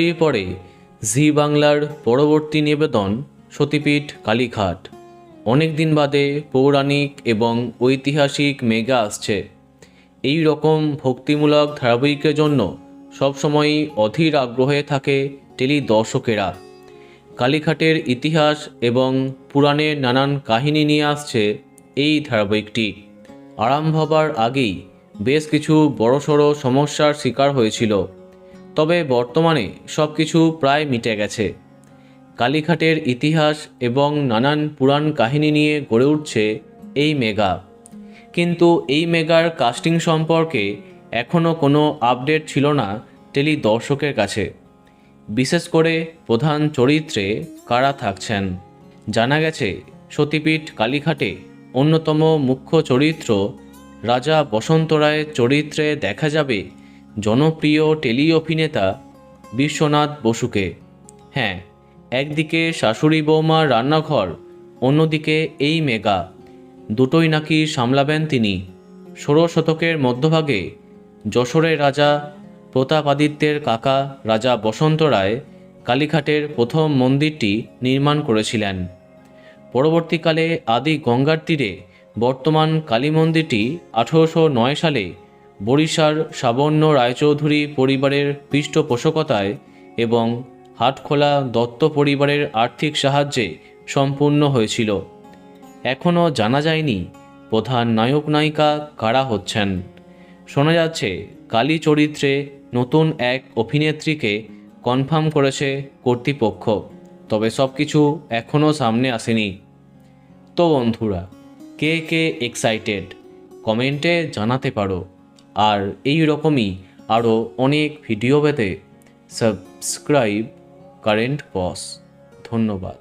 দুলারির পরে জি বাংলার পরবর্তী নিবেদন সতীপীঠ কালীঘাট। অনেক দিন বাদে পৌরাণিক এবং ঐতিহাসিক মেগা আসছে। এই রকম ভক্তিমূলক ধারাবাহিকের জন্য সবসময়ই অধীর আগ্রহে থাকে টেলি দর্শকেরা। কালীঘাটের ইতিহাস এবং পুরাণের নানান কাহিনী নিয়ে আসছে এই ধারাবাহিকটি। আরম্ভ হবার আগেই বেশ কিছু বড়সড় সমস্যার শিকার হয়েছিল, তবে বর্তমানে সব কিছু প্রায় মিটে গেছে। কালীঘাটের ইতিহাস এবং নানান পুরাণ কাহিনী নিয়ে গড়ে উঠছে এই মেগা। কিন্তু এই মেগার কাস্টিং সম্পর্কে এখনও কোনো আপডেট ছিল না টেলি দর্শকের কাছে। বিশেষ করে প্রধান চরিত্রে কারা থাকছেন। জানা গেছে সতীপীঠ কালীঘাটে অন্যতম মুখ্য চরিত্র রাজা বসন্ত রায়ের চরিত্রে দেখা যাবে জনপ্রিয় টেলি অভিনেতা বিশ্বনাথ বসুকে। হ্যাঁ, একদিকে শাশুড়ি বৌমার রান্নাঘর, অন্যদিকে এই মেগা, দুটোই নাকি সামলাবেন তিনি। 16 শতকের মধ্যভাগে যশোরের রাজা প্রতাপাদিত্যের কাকা রাজা বসন্ত রায় কালীঘাটের প্রথম মন্দিরটি নির্মাণ করেছিলেন। পরবর্তীকালে আদি গঙ্গার তীরে বর্তমান কালী মন্দিরটি 1809 সালে বরিশার সাবর্ণ রায়চৌধুরী পরিবারের পৃষ্ঠপোষকতায় এবং হাটখোলা দত্ত পরিবারের আর্থিক সাহায্যে সম্পূর্ণ হয়েছিল। এখনও জানা যায়নি প্রধান নায়ক নায়িকা কারা হচ্ছেন। শোনা যাচ্ছে কালী চরিত্রে নতুন এক অভিনেত্রীকে কনফার্ম করেছে কর্তৃপক্ষ, তবে সব কিছু এখনও সামনে আসেনি। তো বন্ধুরা, কে কে এক্সাইটেড কমেন্টে জানাতে পারো। আর এই রকমই আরও অনেক ভিডিও পেতে সাবস্ক্রাইব কারেন্ট বস। ধন্যবাদ।